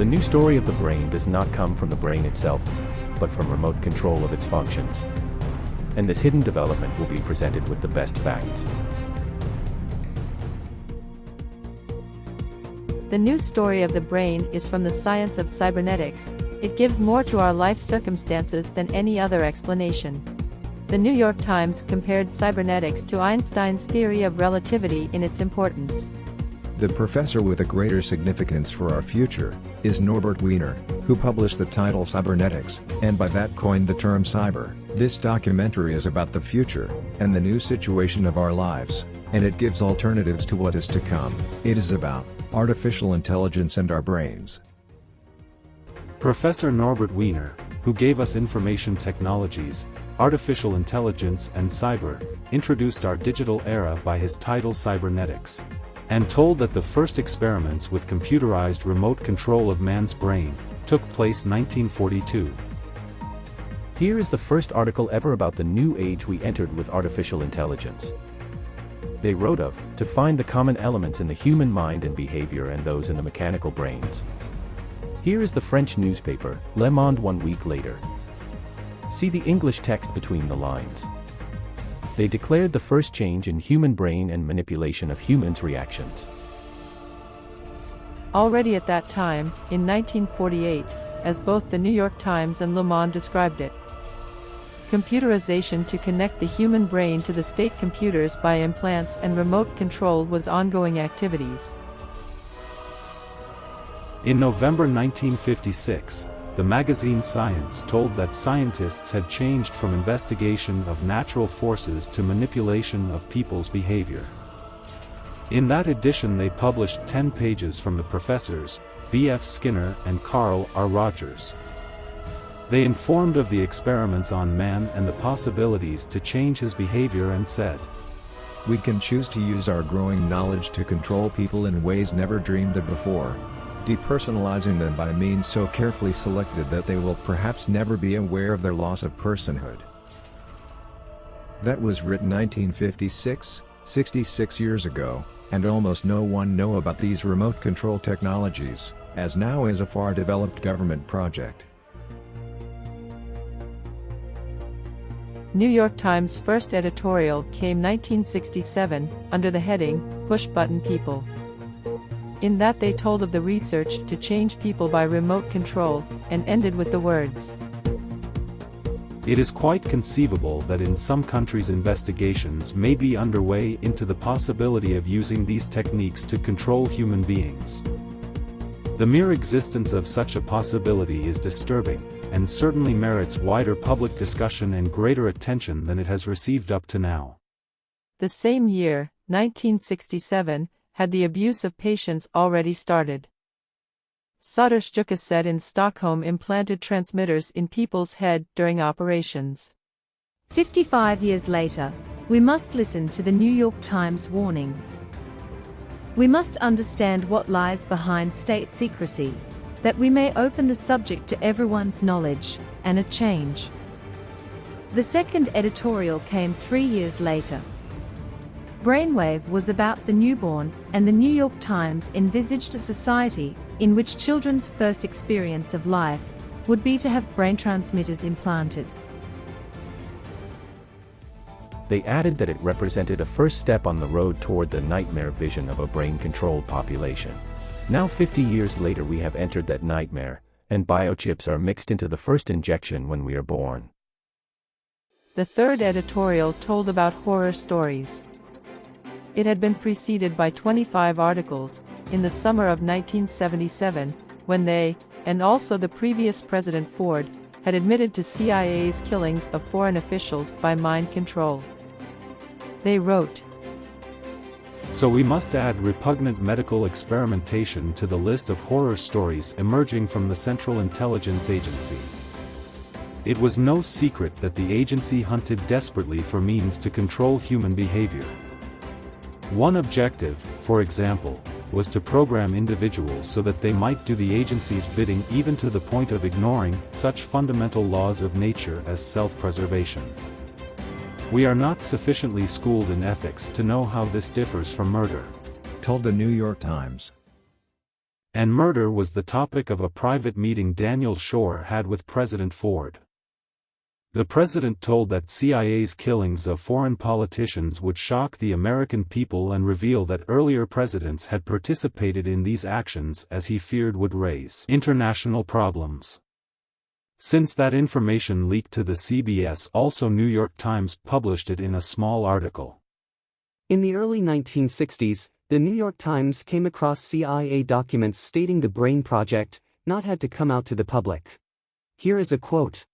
The new story of the brain does not come from the brain itself, but from remote control of its functions. And this hidden development will be presented with the best facts. The new story of the brain is from the science of cybernetics. It gives more to our life circumstances than any other explanation. The New York Times compared cybernetics to Einstein's theory of relativity in its importance. The professor with a greater significance for our future is Norbert Wiener, who published the title Cybernetics, and by that coined the term cyber. This documentary is about the future, and the new situation of our lives, and it gives alternatives to what is to come. It is about artificial intelligence and our brains. Professor Norbert Wiener, who gave us information technologies, artificial intelligence and cyber, introduced our digital era by his title Cybernetics, and told that the first experiments with computerized remote control of man's brain took place 1942. Here is the first article ever about the new age we entered with artificial intelligence. They wrote of, to find the common elements in the human mind and behavior and those in the mechanical brains. Here is the French newspaper, Le Monde 1 week later. See the English text between the lines. They declared the first change in human brain and manipulation of humans' reactions. Already at that time, in 1948, as both the New York Times and Le Monde described it, computerization to connect the human brain to the state computers by implants and remote control was ongoing activities. In November 1956, the magazine Science told that scientists had changed from investigation of natural forces to manipulation of people's behavior. In that edition they published 10 pages from the professors, B.F. Skinner and Carl R. Rogers. They informed of the experiments on man and the possibilities to change his behavior and said, "We can choose to use our growing knowledge to control people in ways never dreamed of before, depersonalizing them by means so carefully selected that they will perhaps never be aware of their loss of personhood." That was written 1956, 66 years ago, and almost no one knew about these remote control technologies, as now is a far developed government project. New York Times' first editorial came 1967, under the heading, Push-Button People. In that they told of the research to change people by remote control, and ended with the words, "It is quite conceivable that in some countries investigations may be underway into the possibility of using these techniques to control human beings. The mere existence of such a possibility is disturbing, and certainly merits wider public discussion and greater attention than it has received up to now." The same year, 1967, had the abuse of patients already started. Söderstucke said in Stockholm implanted transmitters in people's head during operations. 55 years later, we must listen to the New York Times warnings. We must understand what lies behind state secrecy, that we may open the subject to everyone's knowledge, and a change. The second editorial came 3 years later. Brainwave was about the newborn, and the New York Times envisaged a society in which children's first experience of life would be to have brain transmitters implanted. They added that it represented a first step on the road toward the nightmare vision of a brain-controlled population. Now 50 years later we have entered that nightmare, and biochips are mixed into the first injection when we are born. The third editorial told about horror stories. It had been preceded by 25 articles, in the summer of 1977, when they, and also the previous President Ford, had admitted to CIA's killings of foreign officials by mind control. They wrote, "So we must add repugnant medical experimentation to the list of horror stories emerging from the Central Intelligence Agency. It was no secret that the agency hunted desperately for means to control human behavior. One objective, for example, was to program individuals so that they might do the agency's bidding even to the point of ignoring such fundamental laws of nature as self-preservation. We are not sufficiently schooled in ethics to know how this differs from murder," told the New York Times. And murder was the topic of a private meeting Daniel Shore had with President Ford. The president told that CIA's killings of foreign politicians would shock the American people and reveal that earlier presidents had participated in these actions as he feared would raise international problems. Since that information leaked to the CBS, also New York Times published it in a small article. In the early 1960s, the New York Times came across CIA documents stating the Brain Project not had to come out to the public. Here is a quote.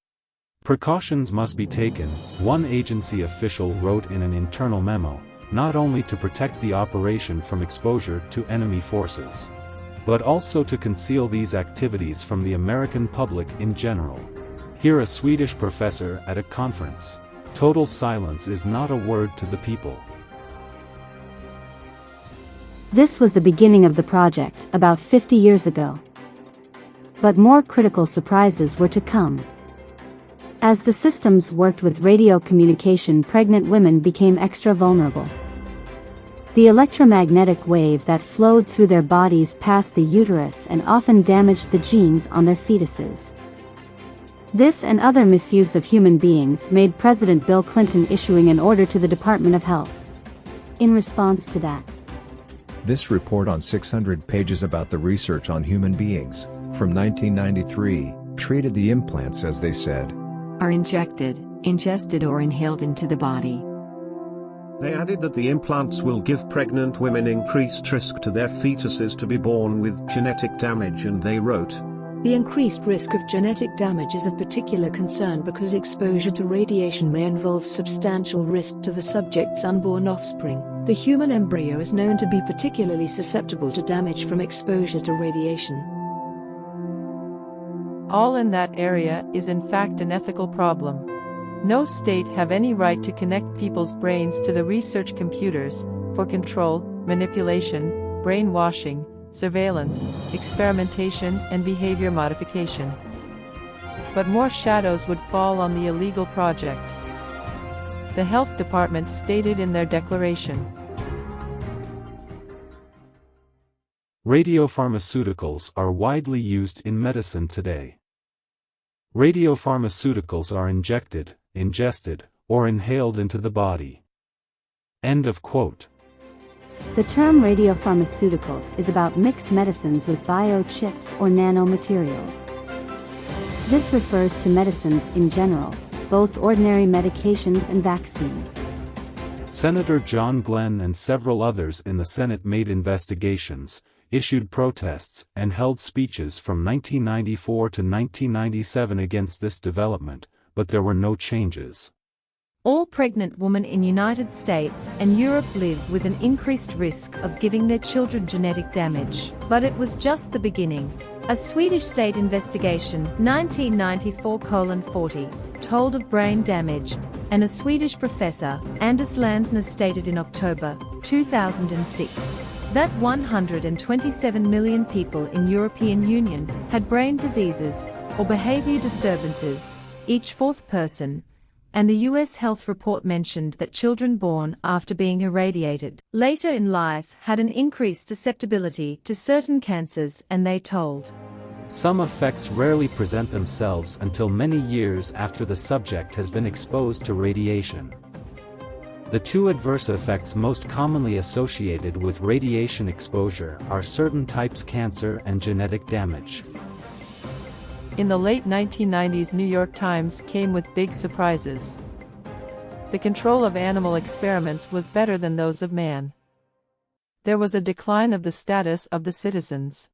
Precautions must be taken, one agency official wrote in an internal memo, not only to protect the operation from exposure to enemy forces, but also to conceal these activities from the American public in general. Here a Swedish professor at a conference. Total silence is not a word to the people. This was the beginning of the project, about 50 years ago. But more critical surprises were to come. As the systems worked with radio communication, pregnant women became extra vulnerable. The electromagnetic wave that flowed through their bodies passed the uterus and often damaged the genes on their fetuses. This and other misuse of human beings made President Bill Clinton issuing an order to the Department of Health. In response to that, This report on 600 pages about the research on human beings, from 1993, treated the implants as they said, are injected, ingested or inhaled into the body. They added that the implants will give pregnant women increased risk to their fetuses to be born with genetic damage, and they wrote, the increased risk of genetic damage is of particular concern because exposure to radiation may involve substantial risk to the subject's unborn offspring. The human embryo is known to be particularly susceptible to damage from exposure to radiation. All in that area is in fact an ethical problem. No state have any right to connect people's brains to the research computers, for control, manipulation, brainwashing, surveillance, experimentation and behavior modification. But more shadows would fall on the illegal project. The Health Department stated in their declaration, radiopharmaceuticals are widely used in medicine today. Radiopharmaceuticals are injected, ingested, or inhaled into the body. End of quote. the term radiopharmaceuticals is about mixed medicines with biochips or nanomaterials. This refers to medicines in general, both ordinary medications and vaccines. Senator John Glenn and several others in the Senate made investigations, issued protests, and held speeches from 1994 to 1997 against this development, but there were no changes. All pregnant women in United States and Europe live with an increased risk of giving their children genetic damage. But it was just the beginning. A Swedish state investigation, 1994:40, told of brain damage, and a Swedish professor, Anders Lansner, stated in October 2006 that 127 million people in European Union had brain diseases or behavior disturbances, each fourth person, and the US health report mentioned that children born after being irradiated later in life had an increased susceptibility to certain cancers, and they told, some effects rarely present themselves until many years after the subject has been exposed to radiation. The two adverse effects most commonly associated with radiation exposure are certain types cancer and genetic damage. In the late 1990s, New York Times came with big surprises. The control of animal experiments was better than those of man. There was a decline of the status of the citizens.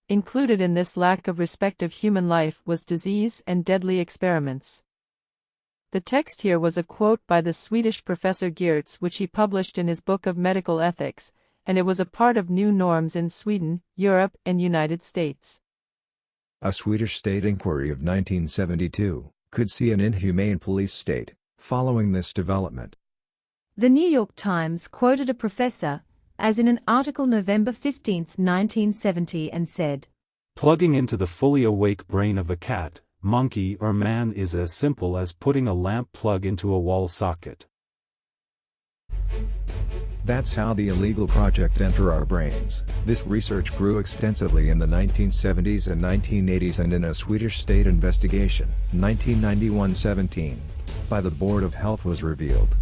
Included in this lack of respect of human life was disease and deadly experiments. The text here was a quote by the Swedish professor Geertz, which he published in his book of medical ethics, and it was a part of new norms in Sweden, Europe, and United States. A Swedish state inquiry of 1972 could see an inhumane police state following this development. The New York Times quoted a professor, as in an article November 15, 1970, and said, plugging into the fully awake brain of a cat, monkey or man is as simple as putting a lamp plug into a wall socket. That's how the illegal project entered our brains. This research grew extensively in the 1970s and 1980s, and in a Swedish state investigation, 1991-17, by the Board of Health was revealed.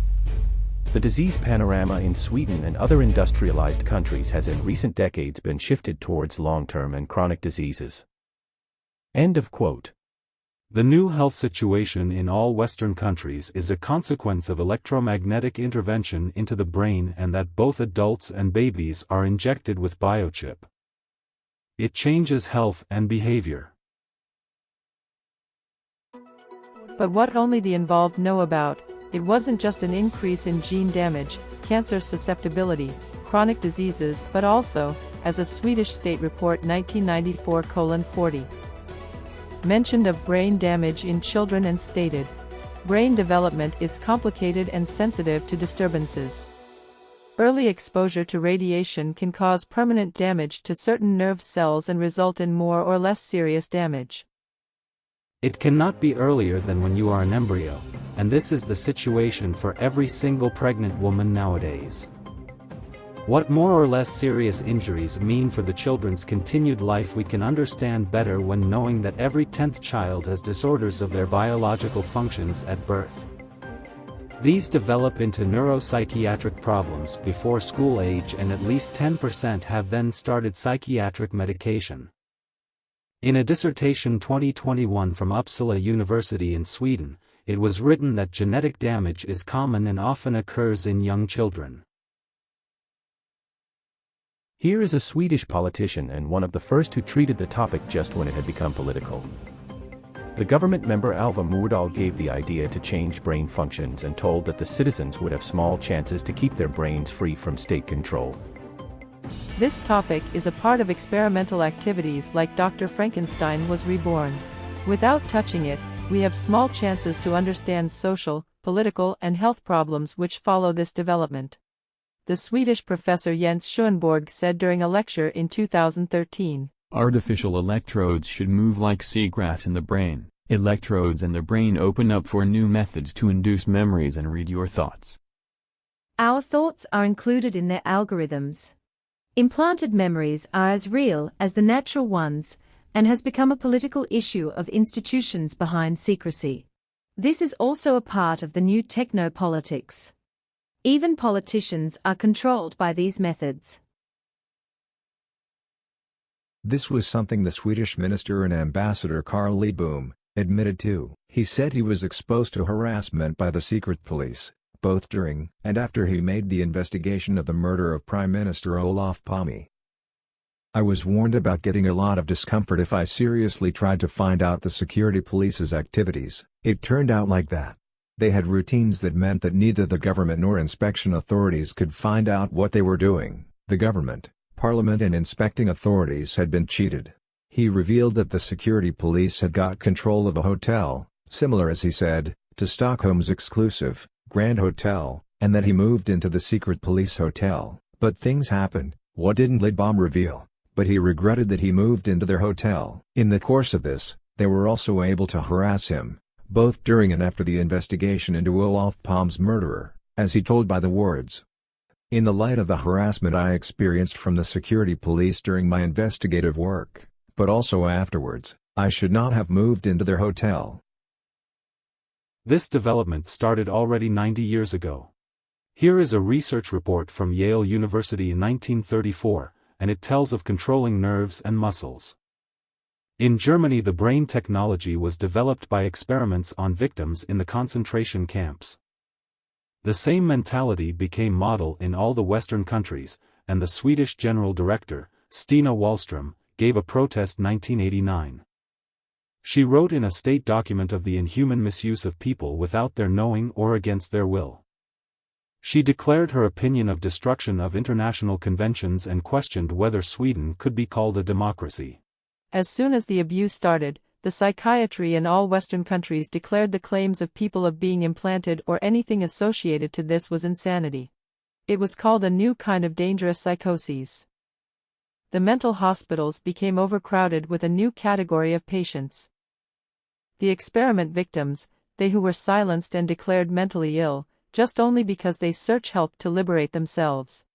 The disease panorama in Sweden and other industrialized countries has in recent decades been shifted towards long-term and chronic diseases. End of quote. The new health situation in all Western countries is a consequence of electromagnetic intervention into the brain, and that both adults and babies are injected with biochip. It changes health and behavior. But what only the involved know about, it wasn't just an increase in gene damage, cancer susceptibility, chronic diseases, but also, as a Swedish state report 1994:40 mentioned of brain damage in children and stated, brain development is complicated and sensitive to disturbances. Early exposure to radiation can cause permanent damage to certain nerve cells and result in more or less serious damage. It cannot be earlier than when you are an embryo, and this is the situation for every single pregnant woman nowadays. What more or less serious injuries mean for the children's continued life we can understand better when knowing that every 10th child has disorders of their biological functions at birth. These develop into neuropsychiatric problems before school age, and at least 10% have then started psychiatric medication. In a dissertation 2021 from Uppsala University in Sweden, it was written that genetic damage is common and often occurs in young children. Here is a Swedish politician and one of the first who treated the topic just when it had become political. The government member Alva Myrdal gave the idea to change brain functions and told that the citizens would have small chances to keep their brains free from state control. This topic is a part of experimental activities like Dr. Frankenstein was reborn. Without touching it, we have small chances to understand social, political, and health problems which follow this development. The Swedish professor Jens Schoenborg said during a lecture in 2013. Artificial electrodes should move like seagrass in the brain. Electrodes in the brain open up for new methods to induce memories and read your thoughts. Our thoughts are included in their algorithms. Implanted memories are as real as the natural ones, and has become a political issue of institutions behind secrecy. This is also a part of the new technopolitics. Even politicians are controlled by these methods. This was something the Swedish minister and ambassador Carl Lidbom admitted to. He said he was exposed to harassment by the secret police, both during and after he made the investigation of the murder of Prime Minister Olof Palme. I was warned about getting a lot of discomfort if I seriously tried to find out the security police's activities. It turned out like that. They had routines that meant that neither the government nor inspection authorities could find out what they were doing. The government, parliament and inspecting authorities had been cheated. He revealed that the security police had got control of a hotel, similar as he said, to Stockholm's exclusive, Grand Hotel, and that he moved into the secret police hotel. But things happened. What didn't Lidbom reveal? But he regretted that he moved into their hotel. In the course of this, they were also able to harass him, both during and after the investigation into Olof Palme's murderer, as he told by the words. In the light of the harassment I experienced from the security police during my investigative work, but also afterwards, I should not have moved into their hotel. This development started already 90 years ago. Here is a research report from Yale University in 1934, and it tells of controlling nerves and muscles. In Germany, the brain technology was developed by experiments on victims in the concentration camps. The same mentality became model in all the Western countries, and the Swedish General Director, Stina Wallström, gave a protest 1989. She wrote in a state document of the inhuman misuse of people without their knowing or against their will. She declared her opinion of destruction of international conventions and questioned whether Sweden could be called a democracy. As soon as the abuse started, the psychiatry in all Western countries declared the claims of people of being implanted or anything associated to this was insanity. It was called a new kind of dangerous psychoses. The mental hospitals became overcrowded with a new category of patients. The experiment victims, they who were silenced and declared mentally ill, just only because they search help to liberate themselves.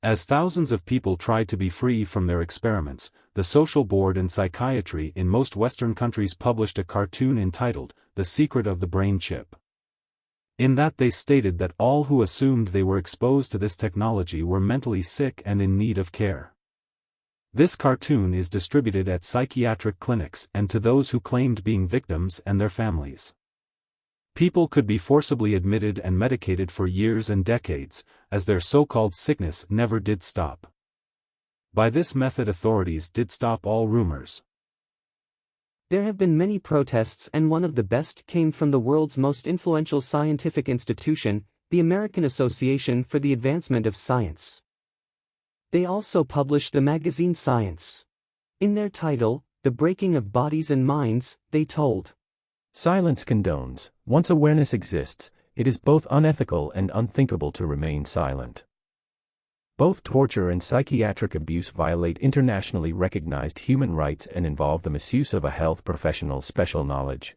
As thousands of people tried to be free from their experiments, the Social Board and Psychiatry in most Western countries published a cartoon entitled, The Secret of the Brain Chip. In that they stated that all who assumed they were exposed to this technology were mentally sick and in need of care. This cartoon is distributed at psychiatric clinics and to those who claimed being victims and their families. People could be forcibly admitted and medicated for years and decades, as their so-called sickness never did stop. By this method authorities did stop all rumors. There have been many protests, and one of the best came from the world's most influential scientific institution, the American Association for the Advancement of Science. They also published the magazine Science. In their title, The Breaking of Bodies and Minds, they told, "Silence condones. Once awareness exists, it is both unethical and unthinkable to remain silent. Both torture and psychiatric abuse violate internationally recognized human rights and involve the misuse of a health professional's special knowledge.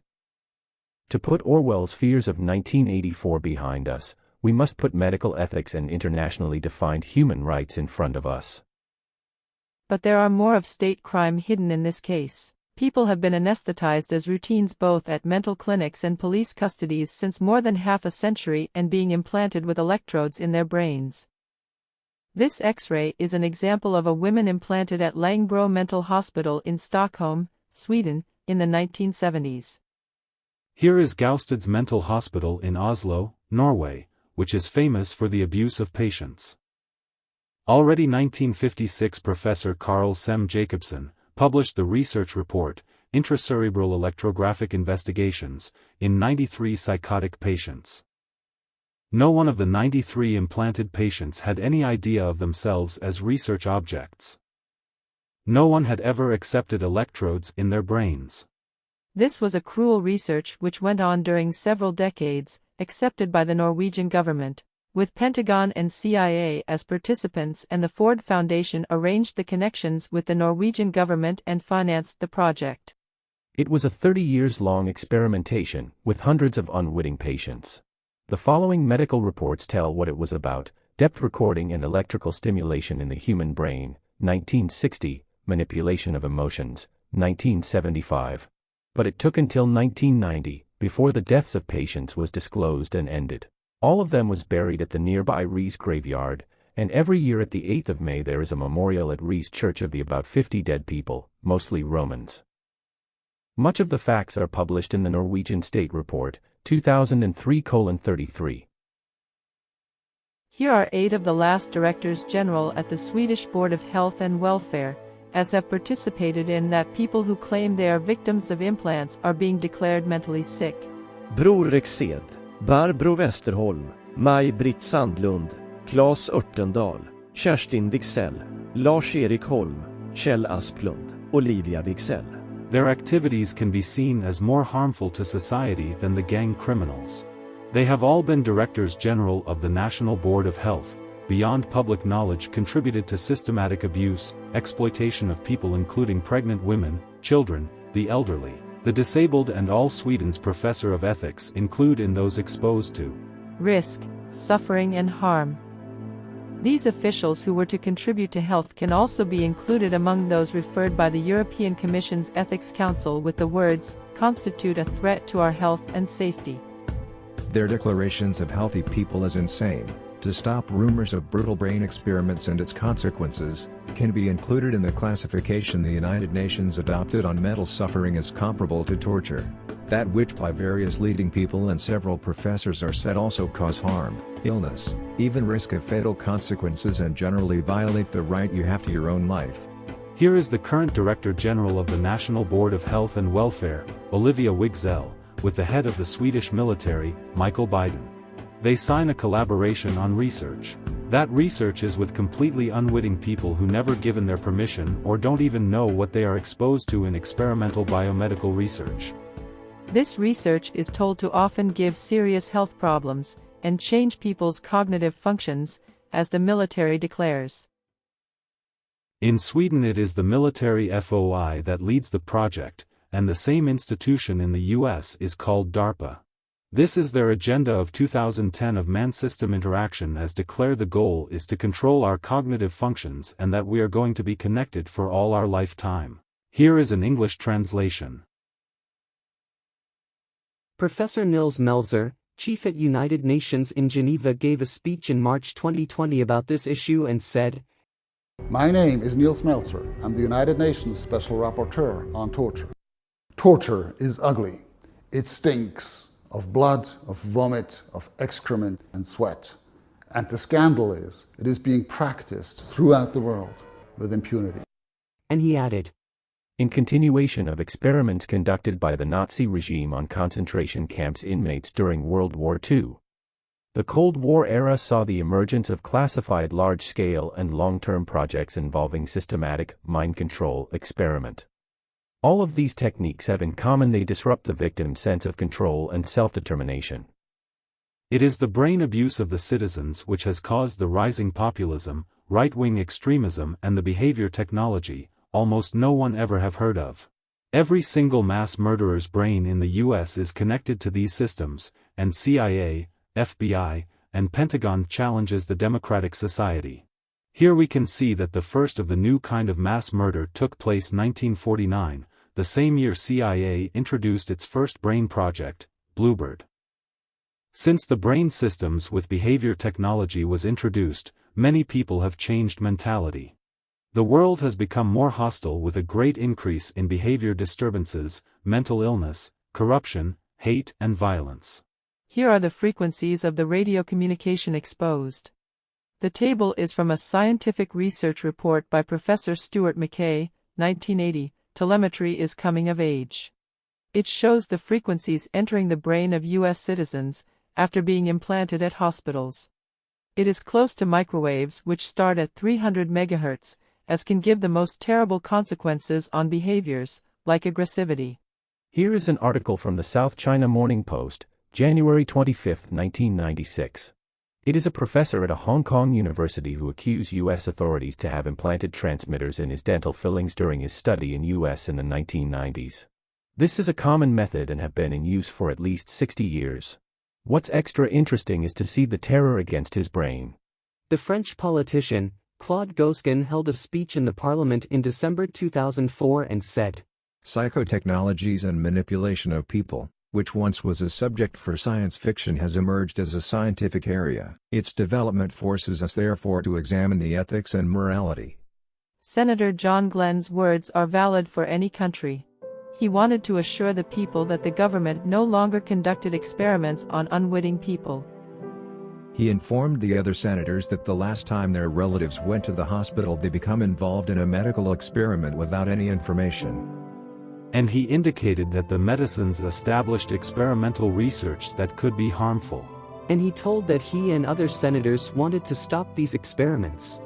To put Orwell's fears of 1984 behind us, we must put medical ethics and internationally defined human rights in front of us." But there are more of state crime hidden in this case. People have been anesthetized as routines both at mental clinics and police custodies since more than half a century and being implanted with electrodes in their brains. This X-ray is an example of a woman implanted at Längbro Mental Hospital in Stockholm, Sweden, in the 1970s. Here is Gaustad's Mental Hospital in Oslo, Norway, which is famous for the abuse of patients. Already 1956 Professor Carl Sem Jacobsen published the research report, Intracerebral Electrographic Investigations, in 93 psychotic patients. No one of the 93 implanted patients had any idea of themselves as research objects. No one had ever accepted electrodes in their brains. This was a cruel research which went on during several decades, accepted by the Norwegian government, with Pentagon and CIA as participants, and the Ford Foundation arranged the connections with the Norwegian government and financed the project. It was a 30-years-long experimentation, with hundreds of unwitting patients. The following medical reports tell what it was about: depth recording and electrical stimulation in the human brain, 1960, manipulation of emotions, 1975. But it took until 1990, before the deaths of patients was disclosed and ended. All of them was buried at the nearby Rees graveyard, and every year at the 8th of May there is a memorial at Rees Church of the about 50 dead people, mostly Romans. Much of the facts are published in the Norwegian State Report, 2003:33. Here are 8 of the last Directors General at the Swedish Board of Health and Welfare, as have participated in that people who claim they are victims of implants are being declared mentally sick. Bror Rexed, Barbro Westerholm, Maj-Britt Sandlund, Claes Örtendahl, Kerstin Wicksell, Lars-Erik Holm, Kjell Asplund, Olivia Wicksell. Their activities can be seen as more harmful to society than the gang criminals. They have all been Directors General of the National Board of Health, beyond public knowledge contributed to systematic abuse, exploitation of people including pregnant women, children, the elderly, the disabled, and all. Sweden's professor of ethics include in those exposed to risk, suffering and harm. These officials who were to contribute to health can also be included among those referred by the European Commission's Ethics Council with the words, constitute a threat to our health and safety. Their declarations of healthy people as insane, to stop rumors of brutal brain experiments and its consequences, can be included in the classification the United Nations adopted on mental suffering as comparable to torture. That which by various leading people and several professors are said also cause harm, illness, even risk of fatal consequences, and generally violate the right you have to your own life. Here is the current Director General of the National Board of Health and Welfare, Olivia Wicksell, with the head of the Swedish military, Michael Biden. They sign a collaboration on research. That research is with completely unwitting people who never given their permission or don't even know what they are exposed to in experimental biomedical research. This research is told to often give serious health problems and change people's cognitive functions, as the military declares. In Sweden it is the military FOI that leads the project, and the same institution in the US is called DARPA. This is their agenda of 2010 of man-system interaction, as declare the goal is to control our cognitive functions and that we are going to be connected for all our lifetime. Here is an English translation. Professor Nils Melzer, chief at United Nations in Geneva, gave a speech in March 2020 about this issue and said, "My name is Nils Melzer. I'm the United Nations Special Rapporteur on torture. Torture is ugly. It stinks of blood, of vomit, of excrement and sweat. And the scandal is, it is being practiced throughout the world with impunity." And he added, in continuation of experiments conducted by the Nazi regime on concentration camps inmates during World War II. The Cold War era saw the emergence of classified large-scale and long-term projects involving systematic mind control experiment. All of these techniques have in common they disrupt the victim's sense of control and self-determination. It is the brain abuse of the citizens which has caused the rising populism, right-wing extremism and the behavior technology almost no one ever have heard of. Every single mass murderer's brain in the US is connected to these systems, and CIA, FBI, and Pentagon challenges the democratic society. Here we can see that the first of the new kind of mass murder took place 1949, the same year CIA introduced its first brain project, Bluebird. Since the brain systems with behavior technology was introduced, many people have changed mentality. The world has become more hostile with a great increase in behavior disturbances, mental illness, corruption, hate and violence. Here are the frequencies of the radio communication exposed. The table is from a scientific research report by Professor Stuart McKay, 1980, Telemetry is Coming of Age. It shows the frequencies entering the brain of U.S. citizens after being implanted at hospitals. It is close to microwaves which start at 300 MHz, as can give the most terrible consequences on behaviors, like aggressivity. Here is an article from the South China Morning Post, January 25, 1996. It is a professor at a Hong Kong university who accused U.S. authorities to have implanted transmitters in his dental fillings during his study in U.S. in the 1990s. This is a common method and have been in use for at least 60 years. What's extra interesting is to see the terror against his brain. The French politician, Claude Goskin, held a speech in the parliament in December 2004 and said, "Psychotechnologies and manipulation of people, which once was a subject for science fiction, has emerged as a scientific area. Its development forces us therefore to examine the ethics and morality." Senator John Glenn's words are valid for any country. He wanted to assure the people that the government no longer conducted experiments on unwitting people. He informed the other senators that the last time their relatives went to the hospital they become involved in a medical experiment without any information. And he indicated that the medicines established experimental research that could be harmful. And he told that he and other senators wanted to stop these experiments.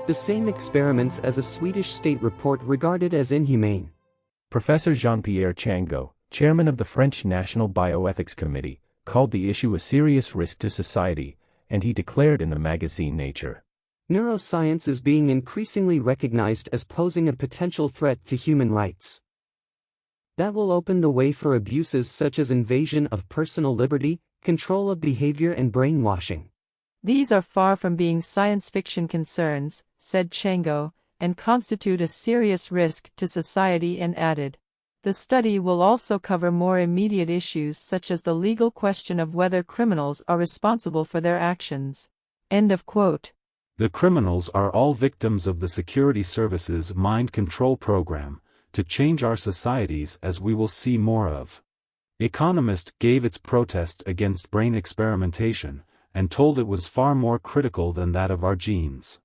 The same experiments as a Swedish state report regarded as inhumane. Professor Jean-Pierre Chango, chairman of the French National Bioethics Committee, called the issue a serious risk to society, and he declared in the magazine Nature, "Neuroscience is being increasingly recognized as posing a potential threat to human rights. That will open the way for abuses such as invasion of personal liberty, control of behavior and brainwashing." These are far from being science fiction concerns, said Chango, and constitute a serious risk to society, and added, "The study will also cover more immediate issues such as the legal question of whether criminals are responsible for their actions." End of quote. The criminals are all victims of the Security Service's mind control program, to change our societies, as we will see more of. Economist gave its protest against brain experimentation, and told it was far more critical than that of our genes.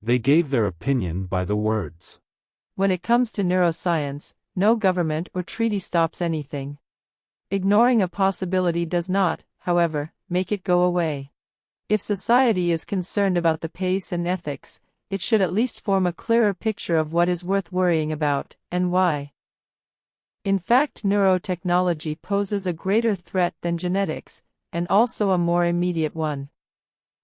They gave their opinion by the words, "When it comes to neuroscience, no government or treaty stops anything. Ignoring a possibility does not, however, make it go away. If society is concerned about the pace and ethics, it should at least form a clearer picture of what is worth worrying about, and why. In fact, neurotechnology poses a greater threat than genetics, and also a more immediate one."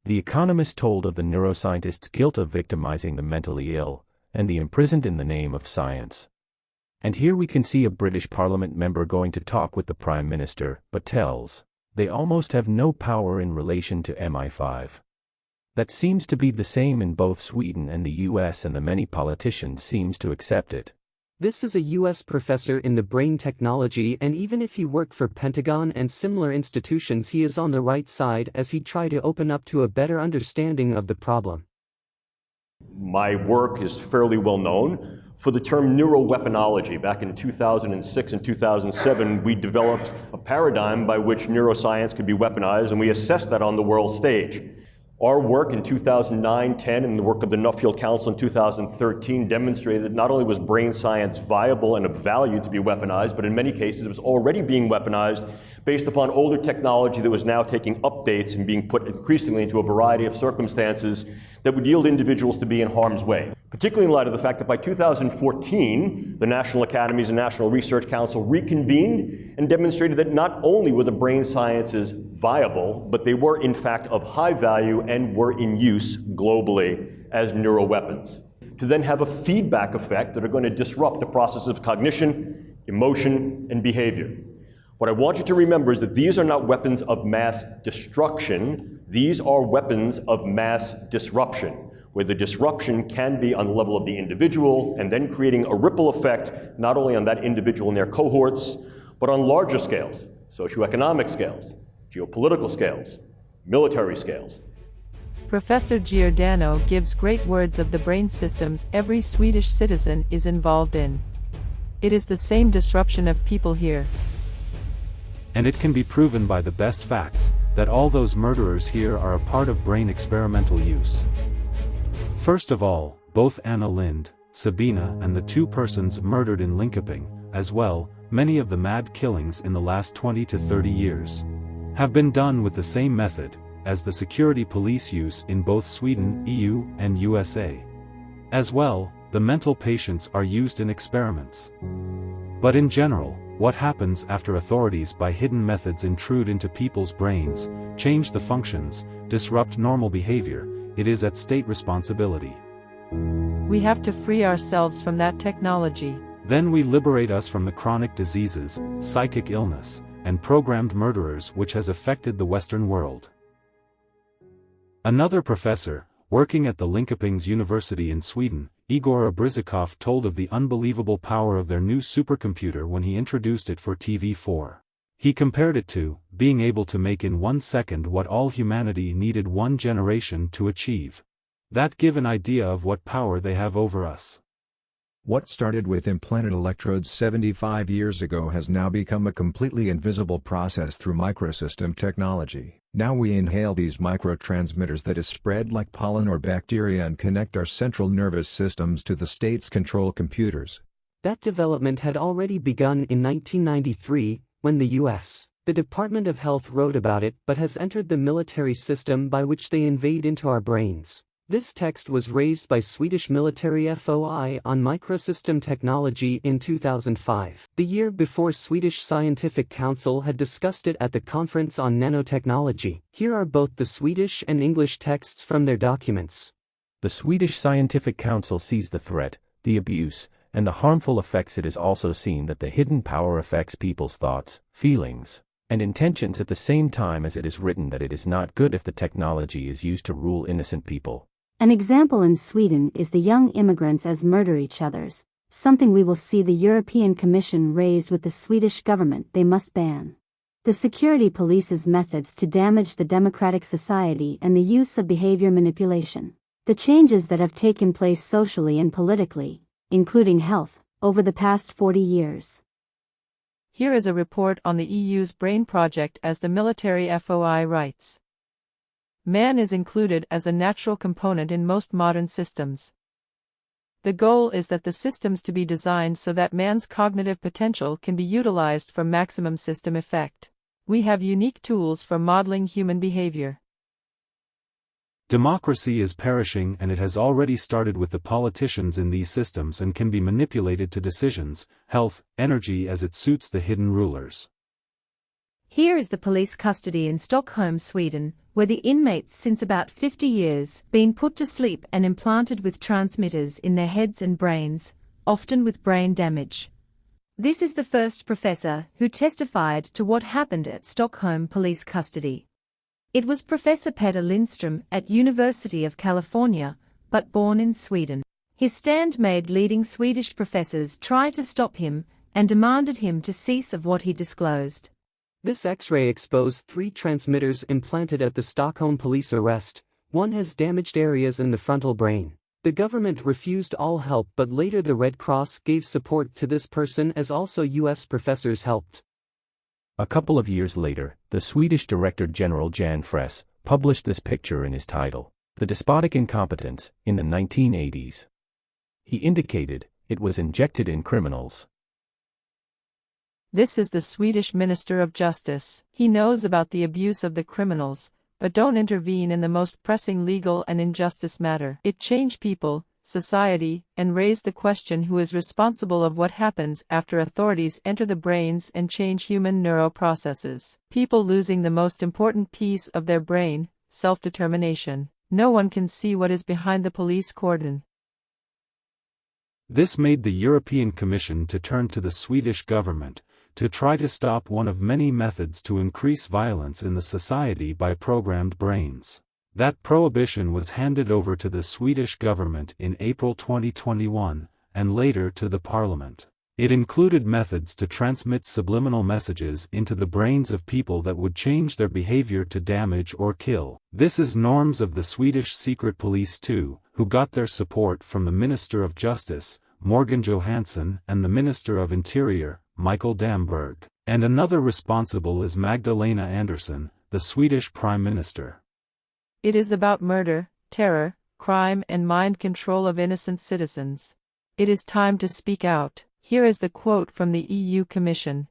The Economist told of the neuroscientists' guilt of victimizing the mentally ill, and the imprisoned in the name of science. And here we can see a British Parliament member going to talk with the Prime Minister, but tells They almost have no power in relation to MI5. That seems to be the same in both Sweden and the US, and the many politicians seems to accept it. This is a US professor in the brain technology, and even if he worked for Pentagon and similar institutions, he is on the right side as he tried to open up to a better understanding of the problem. My work is fairly well known for the term neuroweaponology. Back in 2006 and 2007, we developed a paradigm by which neuroscience could be weaponized, and we assessed that on the world stage. Our work in 2009-10 and the work of the Nuffield Council in 2013 demonstrated that not only was brain science viable and of value to be weaponized, but in many cases it was already being weaponized based upon older technology that was now taking updates and being put increasingly into a variety of circumstances that would yield individuals to be in harm's way. Particularly in light of the fact that by 2014, the National Academies and National Research Council reconvened and demonstrated that not only were the brain sciences viable, but they were in fact of high value and were in use globally as neuroweapons, to then have a feedback effect that are going to disrupt the process of cognition, emotion, and behavior. What I want you to remember is that these are not weapons of mass destruction, these are weapons of mass disruption, where the disruption can be on the level of the individual and then creating a ripple effect not only on that individual and their cohorts, but on larger scales, socioeconomic scales, geopolitical scales, military scales. Professor Giordano gives great words of the brain systems every Swedish citizen is involved in. It is the same disruption of people here. And it can be proven by the best facts, that all those murderers here are a part of brain experimental use. First of all, both Anna Lind, Sabina, and the two persons murdered in Linköping, as well, many of the mad killings in the last 20 to 30 years, have been done with the same method, as the security police use in both Sweden, EU, and USA. As well, the mental patients are used in experiments. But in general, what happens after authorities by hidden methods intrude into people's brains, change the functions, disrupt normal behavior, it is at state responsibility. We have to free ourselves from that technology. Then we liberate us from the chronic diseases, psychic illness, and programmed murderers which has affected the Western world. Another professor, working at the Linköpings University in Sweden, Igor Abrizikov, told of the unbelievable power of their new supercomputer when he introduced it for TV4. He compared it to being able to make in 1 second what all humanity needed 1 generation to achieve. That give an idea of what power they have over us. What started with implanted electrodes 75 years ago has now become a completely invisible process through microsystem technology. Now we inhale these microtransmitters that is spread like pollen or bacteria and connect our central nervous systems to the state's control computers. That development had already begun in 1993, when the U.S. The Department of Health wrote about it but has entered the military system by which they invade into our brains. This text was raised by Swedish military FOI on microsystem technology in 2005, the year before Swedish Scientific Council had discussed it at the conference on nanotechnology. Here are both the Swedish and English texts from their documents. The Swedish Scientific Council sees the threat, the abuse, and the harmful effects. It is also seen that the hidden power affects people's thoughts, feelings, and intentions at the same time as it is written that it is not good if the technology is used to rule innocent people. An example in Sweden is the young immigrants as murder each others, something we will see the European Commission raised with the Swedish government they must ban. The security police's methods to damage the democratic society and the use of behavior manipulation. The changes that have taken place socially and politically, including health, over the past 40 years. Here is a report on the EU's brain project as the military FOI writes. Man is included as a natural component in most modern systems. The goal is that the systems to be designed so that man's cognitive potential can be utilized for maximum system effect. We have unique tools for modeling human behavior. Democracy is perishing, and it has already started with the politicians in these systems and can be manipulated to decisions, health, energy as it suits the hidden rulers. Here is the police custody in Stockholm, Sweden, where the inmates since about 50 years been put to sleep and implanted with transmitters in their heads and brains, often with brain damage. This is the first professor who testified to what happened at Stockholm police custody. It was Professor Peter Lindström at University of California, but born in Sweden. His stand made leading Swedish professors try to stop him and demanded him to cease of what he disclosed. This X-ray exposed 3 transmitters implanted at the Stockholm police arrest. One has damaged areas in the frontal brain. The government refused all help, but later the Red Cross gave support to this person, as also US professors helped. A couple of years later, the Swedish Director General Jan Fress published this picture in his title, The Despotic Incompetence, in the 1980s. He indicated it was injected in criminals. This is the Swedish Minister of Justice. He knows about the abuse of the criminals, but don't intervene in the most pressing legal and injustice matter. It changed people, society, and raised the question who is responsible of what happens after authorities enter the brains and change human neural processes. People losing the most important piece of their brain, self-determination. No one can see what is behind the police cordon. This made the European Commission to turn to the Swedish government, to try to stop one of many methods to increase violence in the society by programmed brains. That prohibition was handed over to the Swedish government in April 2021, and later to the parliament. It included methods to transmit subliminal messages into the brains of people that would change their behavior to damage or kill. This is norms of the Swedish secret police too, who got their support from the Minister of Justice, Morgan Johansson, and the Minister of Interior, Michael Damberg. And another responsible is Magdalena Andersson, the Swedish Prime Minister. It is about murder, terror, crime, and mind control of innocent citizens. It is time to speak out. Here is the quote from the EU Commission.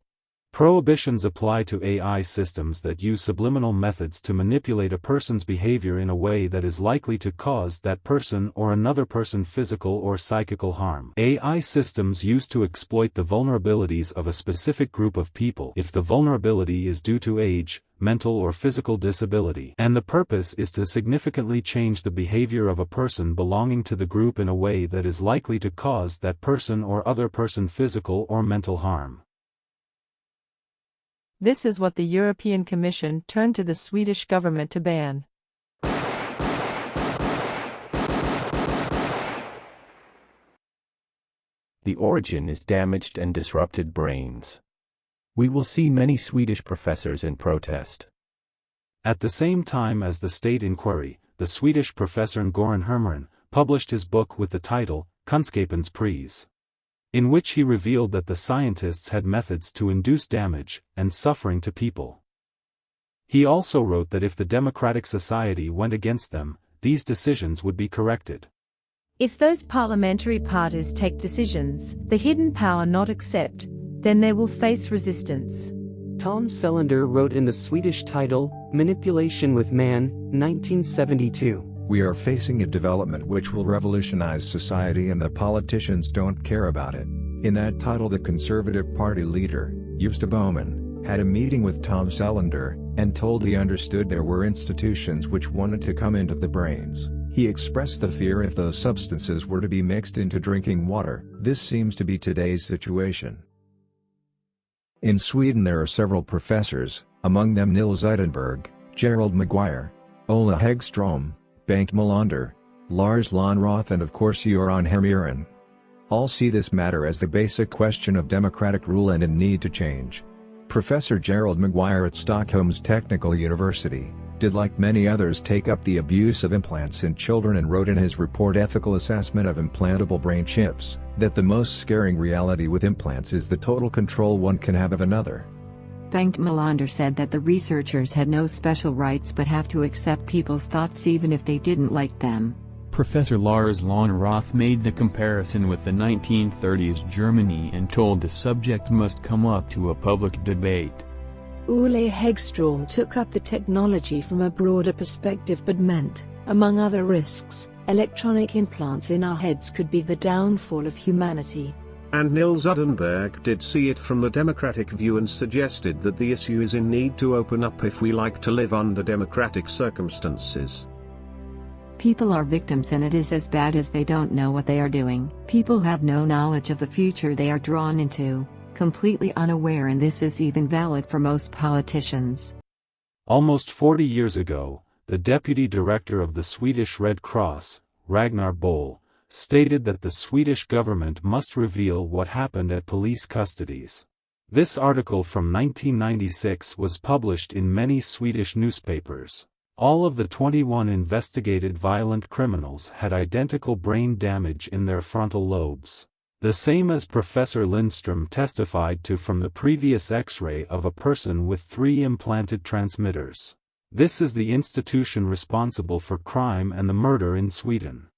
Prohibitions apply to AI systems that use subliminal methods to manipulate a person's behavior in a way that is likely to cause that person or another person physical or psychical harm. AI systems used to exploit the vulnerabilities of a specific group of people if the vulnerability is due to age, mental or physical disability, and the purpose is to significantly change the behavior of a person belonging to the group in a way that is likely to cause that person or other person physical or mental harm. This is what the European Commission turned to the Swedish government to ban. The origin is damaged and disrupted brains. We will see many Swedish professors in protest. At the same time as the state inquiry, the Swedish professor Göran Hermanen published his book with the title, Kunskapens pris, in which he revealed that the scientists had methods to induce damage and suffering to people. He also wrote that if the democratic society went against them, these decisions would be corrected. If those parliamentary parties take decisions the hidden power not accept, then they will face resistance. Tom Selander wrote in the Swedish title, Manipulation with Man, 1972. We are facing a development which will revolutionize society and the politicians don't care about it. In that title, the Conservative Party leader, Gösta Bohman, had a meeting with Tom Selander, and told he understood there were institutions which wanted to come into the brains. He expressed the fear if those substances were to be mixed into drinking water. This seems to be today's situation. In Sweden there are several professors, among them Nils Udenberg, Gerald Maguire, Ola Häggström, Bengt Melander, Lars Lönnroth, and of course Göran Hermanen. All see this matter as the basic question of democratic rule and in need to change. Professor Gerald Maguire at Stockholm's Technical University did, like many others, take up the abuse of implants in children and wrote in his report Ethical Assessment of Implantable Brain Chips, that the most scaring reality with implants is the total control one can have of another. Bengt Melander said that the researchers had no special rights but have to accept people's thoughts even if they didn't like them. Professor Lars Lönnroth made the comparison with the 1930s Germany and told the subject must come up to a public debate. Ola Häggström took up the technology from a broader perspective but meant, among other risks, electronic implants in our heads could be the downfall of humanity. And Nils Udenberg did see it from the democratic view and suggested that the issue is in need to open up if we like to live under democratic circumstances. People are victims and it is as bad as they don't know what they are doing. People have no knowledge of the future they are drawn into. completely unaware, and this is even valid for most politicians. Almost 40 years ago, the deputy director of the Swedish Red Cross, Ragnar Boll, stated that the Swedish government must reveal what happened at police custodies. This article from 1996 was published in many Swedish newspapers. All of the 21 investigated violent criminals had identical brain damage in their frontal lobes, the same as Professor Lindström testified to from the previous X-ray of a person with 3 implanted transmitters. This is the institution responsible for crime and the murder in Sweden.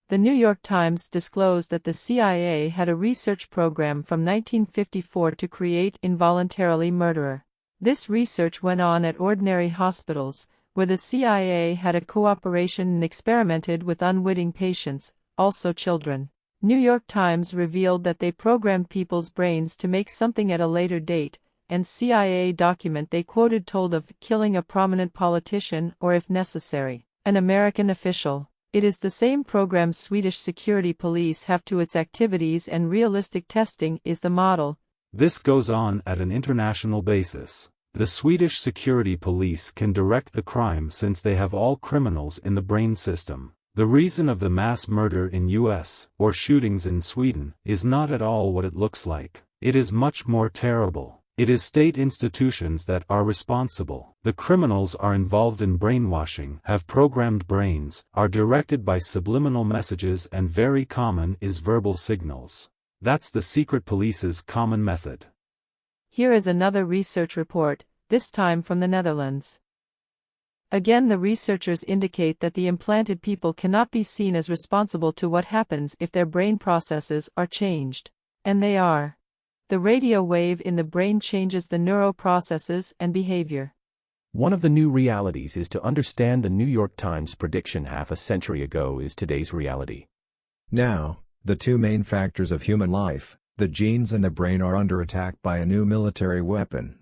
The New York Times disclosed that the CIA had a research program from 1954 to create involuntarily murderer. This research went on at ordinary hospitals, where the CIA had a cooperation and experimented with unwitting patients, also children. New York Times revealed that they programmed people's brains to make something at a later date, and CIA document they quoted told of killing a prominent politician or, if necessary, an American official. It is the same program Swedish security police have to its activities, and realistic testing is the model. This goes on at an international basis. The Swedish security police can direct the crime since they have all criminals in the brain system. The reason of the mass murder in US, or shootings in Sweden, is not at all what it looks like. It is much more terrible. It is state institutions that are responsible. The criminals are involved in brainwashing, have programmed brains, are directed by subliminal messages, and very common is verbal signals. That's the secret police's common method. Here is another research report, this time from the Netherlands. Again, the researchers indicate that the implanted people cannot be seen as responsible to what happens if their brain processes are changed. And they are. The radio wave in the brain changes the neuro processes and behavior. One of the new realities is to understand the New York Times prediction half a century ago is today's reality. Now, the 2 main factors of human life, the genes and the brain, are under attack by a new military weapon.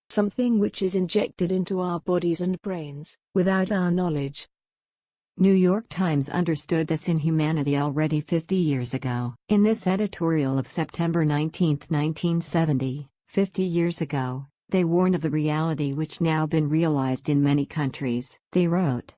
Something which is injected into our bodies and brains, without our knowledge. New York Times understood this in humanity already 50 years ago. In this editorial of September 19, 1970, 50 years ago, they warned of the reality which now been realized in many countries. They wrote,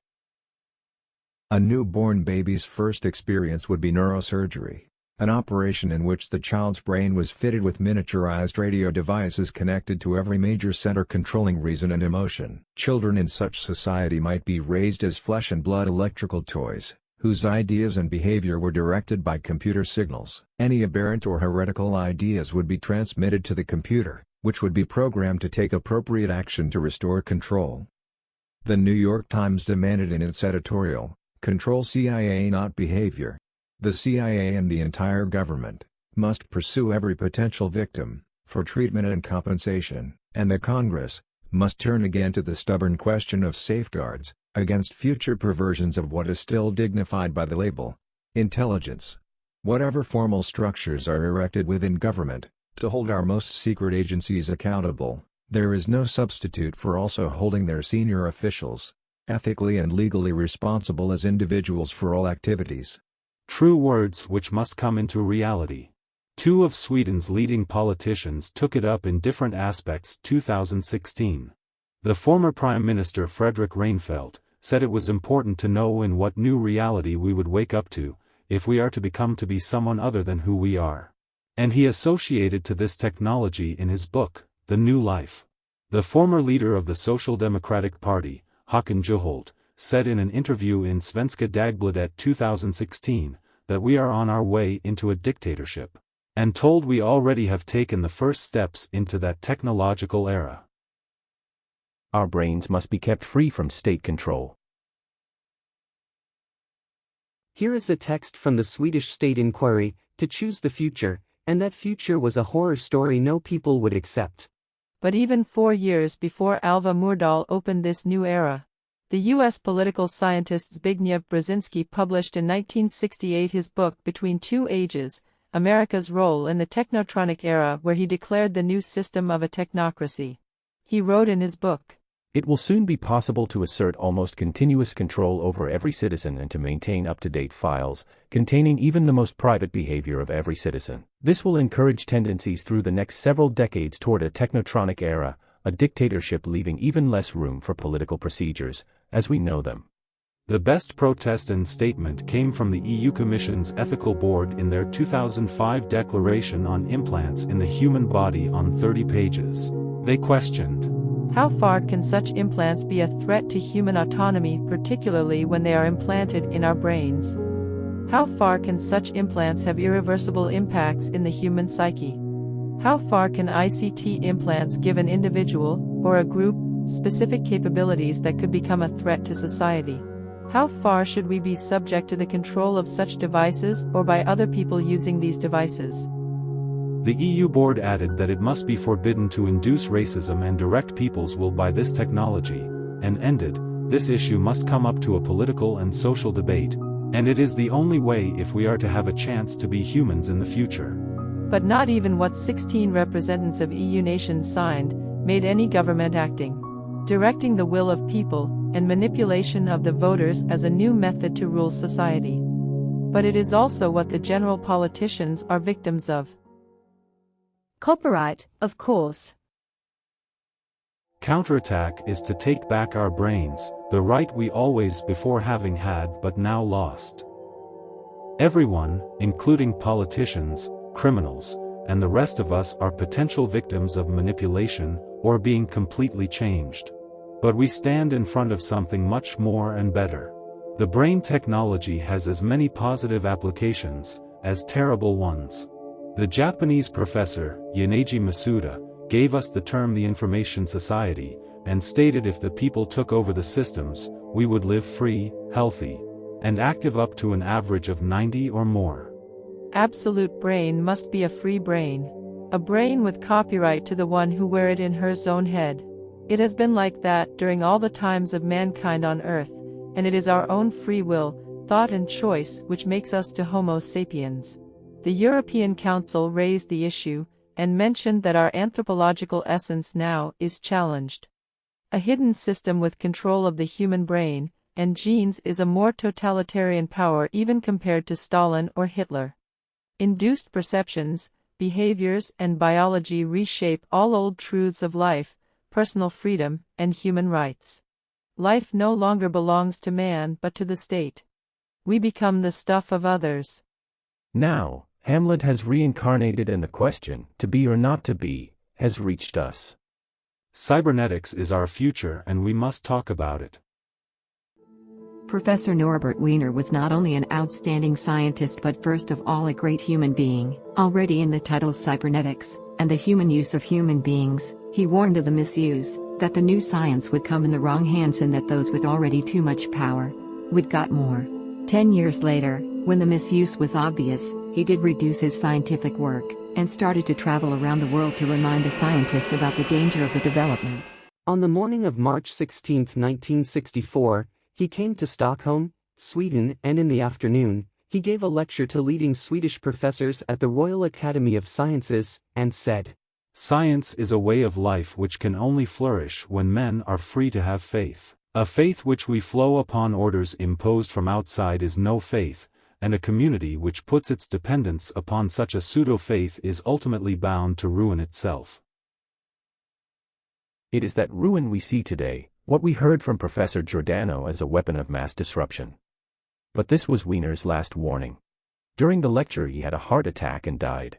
A newborn baby's first experience would be neurosurgery, an operation in which the child's brain was fitted with miniaturized radio devices connected to every major center controlling reason and emotion. Children in such society might be raised as flesh and blood electrical toys, whose ideas and behavior were directed by computer signals. Any aberrant or heretical ideas would be transmitted to the computer, which would be programmed to take appropriate action to restore control. The New York Times demanded in its editorial, "Control CIA, not behavior." The CIA and the entire government must pursue every potential victim for treatment and compensation, and the Congress must turn again to the stubborn question of safeguards against future perversions of what is still dignified by the label intelligence. Whatever formal structures are erected within government to hold our most secret agencies accountable, there is no substitute for also holding their senior officials ethically and legally responsible as individuals for all activities. True words which must come into reality. 2 of Sweden's leading politicians took it up in different aspects 2016. The former Prime Minister Fredrik Reinfeldt said it was important to know in what new reality we would wake up to, if we are to become to be someone other than who we are. And he associated to this technology in his book, The New Life. The former leader of the Social Democratic Party, Håkan Juholt, said in an interview in Svenska Dagbladet 2016, that we are on our way into a dictatorship, and told we already have taken the first steps into that technological era. Our brains must be kept free from state control. Here is a text from the Swedish State Inquiry, to choose the future, and that future was a horror story no people would accept. But even 4 years before Alva Myrdal opened this new era, the U.S. political scientist Zbigniew Brzezinski published in 1968 his book Between Two Ages, America's Role in the Technotronic Era, where he declared the new system of a technocracy. He wrote in his book, It will soon be possible to assert almost continuous control over every citizen and to maintain up-to-date files, containing even the most private behavior of every citizen. This will encourage tendencies through the next several decades toward a technotronic era, a dictatorship leaving even less room for political procedures, as we know them. The best protest and statement came from the EU Commission's Ethical Board in their 2005 Declaration on Implants in the Human Body on 30 pages. They questioned, how far can such implants be a threat to human autonomy, particularly when they are implanted in our brains? How far can such implants have irreversible impacts in the human psyche? How far can ICT implants give an individual, or a group, specific capabilities that could become a threat to society? How far should we be subject to the control of such devices or by other people using these devices? The EU board added that it must be forbidden to induce racism and direct people's will by this technology, and ended, this issue must come up to a political and social debate, and it is the only way if we are to have a chance to be humans in the future. But not even what 16 representatives of EU nations signed made any government acting, directing the will of people, and manipulation of the voters as a new method to rule society. But it is also what the general politicians are victims of. Copyright, of course. Counterattack is to take back our brains, the right we always before having had but now lost. Everyone, including politicians, criminals, and the rest of us are potential victims of manipulation, or being completely changed. But we stand in front of something much more and better. The brain technology has as many positive applications as terrible ones. The Japanese professor, Yaneji Masuda, gave us the term the information society, and stated if the people took over the systems, we would live free, healthy, and active up to an average of 90 or more. Absolute Brain must be a free brain. A brain with copyright to the one who wear it in her own head. It has been like that during all the times of mankind on earth, and it is our own free will, thought and choice which makes us to Homo sapiens. The European Council raised the issue, and mentioned that our anthropological essence now is challenged. A hidden system with control of the human brain and genes is a more totalitarian power even compared to Stalin or Hitler. Induced perceptions, behaviors, and biology reshape all old truths of life, personal freedom, and human rights. Life no longer belongs to man but to the state. We become the stuff of others. Now, Hamlet has reincarnated and the question, to be or not to be, has reached us. Cybernetics is our future and we must talk about it. Professor Norbert Wiener was not only an outstanding scientist but first of all a great human being. Already in the title Cybernetics, and the human use of human beings, he warned of the misuse, that the new science would come in the wrong hands and that those with already too much power would got more. 10 years later, when the misuse was obvious, he did reduce his scientific work, and started to travel around the world to remind the scientists about the danger of the development. On the morning of March 16, 1964, he came to Stockholm, Sweden, and in the afternoon, he gave a lecture to leading Swedish professors at the Royal Academy of Sciences, and said, "Science is a way of life which can only flourish when men are free to have faith. A faith which we flow upon orders imposed from outside is no faith, and a community which puts its dependence upon such a pseudo-faith is ultimately bound to ruin itself." It is that ruin we see today, what we heard from Professor Giordano as a weapon of mass disruption. But this was Wiener's last warning. During the lecture he had a heart attack and died.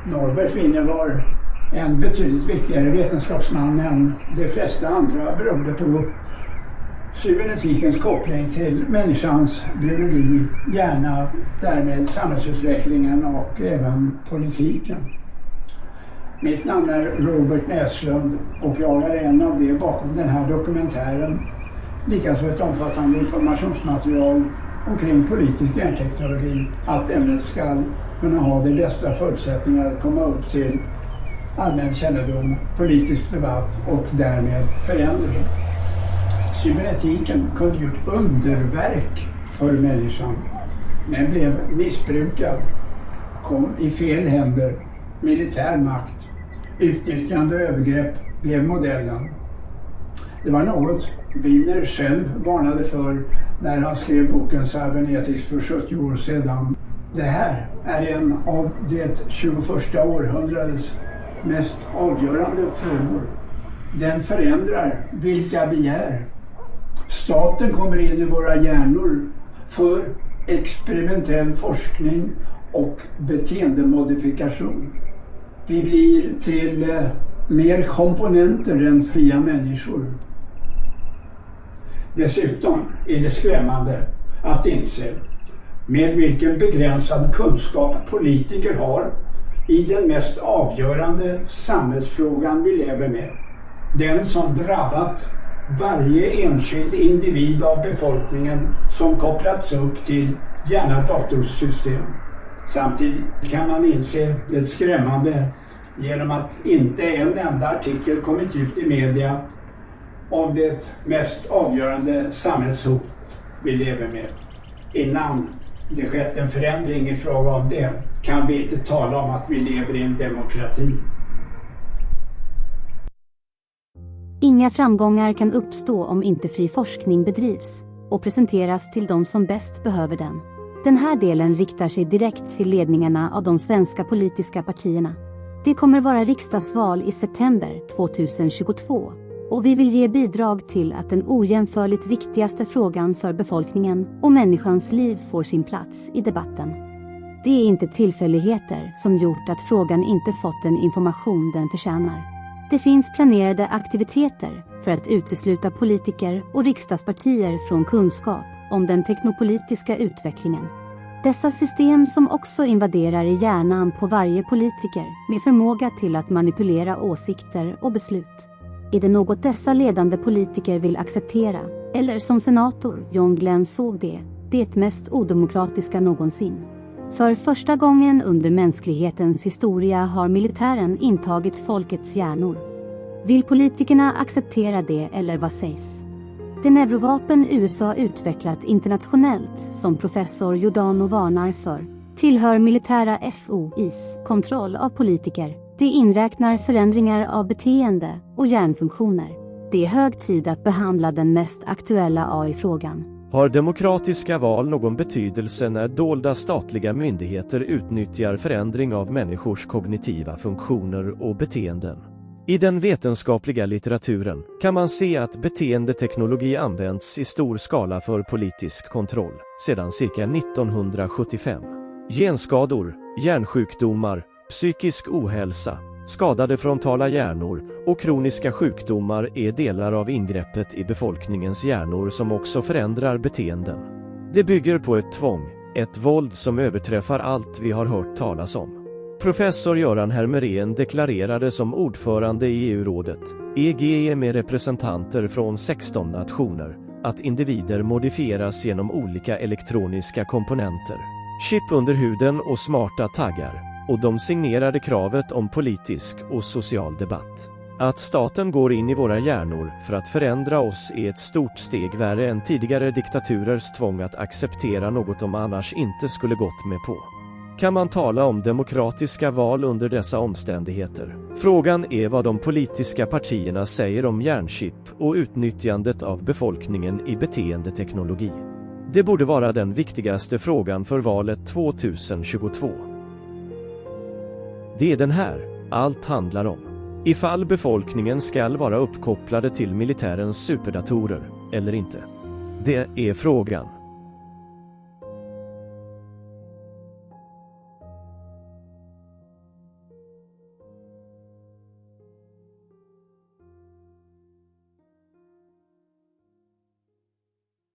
Norbert Wiener var en betydligt viktigare vetenskapsman än de flesta andra beroende på cybernetikens koppling till människans biologi, hjärna, därmed samhällsutvecklingen och även politiken. Mitt namn är Robert Näslund och jag är en av de bakom den här dokumentären. Likaså ett omfattande informationsmaterial omkring politisk hjärnteknologi. Allt ämnet ska kunna ha de bästa förutsättningar att komma upp till allmän kännedom, politisk debatt och därmed förändring. Cybernetiken kunde gjort underverk för människan, men blev missbrukad, kom i fel händer, militär makt, utnyttjande och övergrepp blev modellen. Det var något Wiener själv varnade för när han skrev boken Cybernetics för 70 år sedan. Det här är en av det 21 århundradets mest avgörande frågor. Den förändrar vilka vi är. Staten kommer in i våra hjärnor för experimentell forskning och beteendemodifikation. Vi blir till mer komponenter än fria människor. Dessutom är det skrämmande att inse med vilken begränsad kunskap politiker har i den mest avgörande samhällsfrågan vi lever med. Den som drabbat varje enskild individ av befolkningen som kopplats upp till hjärna-datorsystem. Samtidigt kan man inse det skrämmande genom att inte en enda artikel kommit ut i media om det mest avgörande samhällshot vi lever med. Innan det skett en förändring i fråga om det kan vi inte tala om att vi lever i en demokrati. Inga framgångar kan uppstå om inte fri forskning bedrivs och presenteras till de som bäst behöver den. Den här delen riktar sig direkt till ledningarna av de svenska politiska partierna. Det kommer vara riksdagsval i september 2022 och vi vill ge bidrag till att den ojämförligt viktigaste frågan för befolkningen och människans liv får sin plats i debatten. Det är inte tillfälligheter som gjort att frågan inte fått den information den förtjänar. Det finns planerade aktiviteter för att utesluta politiker och riksdagspartier från kunskap om den teknokratiska utvecklingen. Dessa system som också invaderar i hjärnan på varje politiker med förmåga till att manipulera åsikter och beslut. Är det något dessa ledande politiker vill acceptera? Eller som senator John Glenn såg det mest odemokratiska någonsin. För första gången under mänsklighetens historia har militären intagit folkets hjärnor. Vill politikerna acceptera det eller vad sägs? Det neurovapen USA utvecklat internationellt som professor Giordano varnar för tillhör militära FOIs kontroll av politiker. Det inräknar förändringar av beteende och hjärnfunktioner. Det är hög tid att behandla den mest aktuella AI-frågan. Har demokratiska val någon betydelse när dolda statliga myndigheter utnyttjar förändring av människors kognitiva funktioner och beteenden? I den vetenskapliga litteraturen kan man se att beteendeteknologi används i stor skala för politisk kontroll sedan cirka 1975. Genskador, hjärnsjukdomar, psykisk ohälsa, skadade frontala hjärnor och kroniska sjukdomar är delar av ingreppet i befolkningens hjärnor som också förändrar beteenden. Det bygger på ett tvång, ett våld som överträffar allt vi har hört talas om. Professor Göran Hermerén deklarerade som ordförande i EU-rådet, EG med representanter från 16 nationer, att individer modifieras genom olika elektroniska komponenter, chip under huden och smarta taggar, och de signerade kravet om politisk och social debatt. Att staten går in i våra hjärnor för att förändra oss är ett stort steg värre än tidigare diktaturers tvång att acceptera något de annars inte skulle gått med på. Kan man tala om demokratiska val under dessa omständigheter? Frågan är vad de politiska partierna säger om hjärnchip och utnyttjandet av befolkningen i beteendeteknologi. Det borde vara den viktigaste frågan för valet 2022. Det är den här allt handlar om. Ifall befolkningen ska vara uppkopplade till militärens superdatorer eller inte. Det är frågan.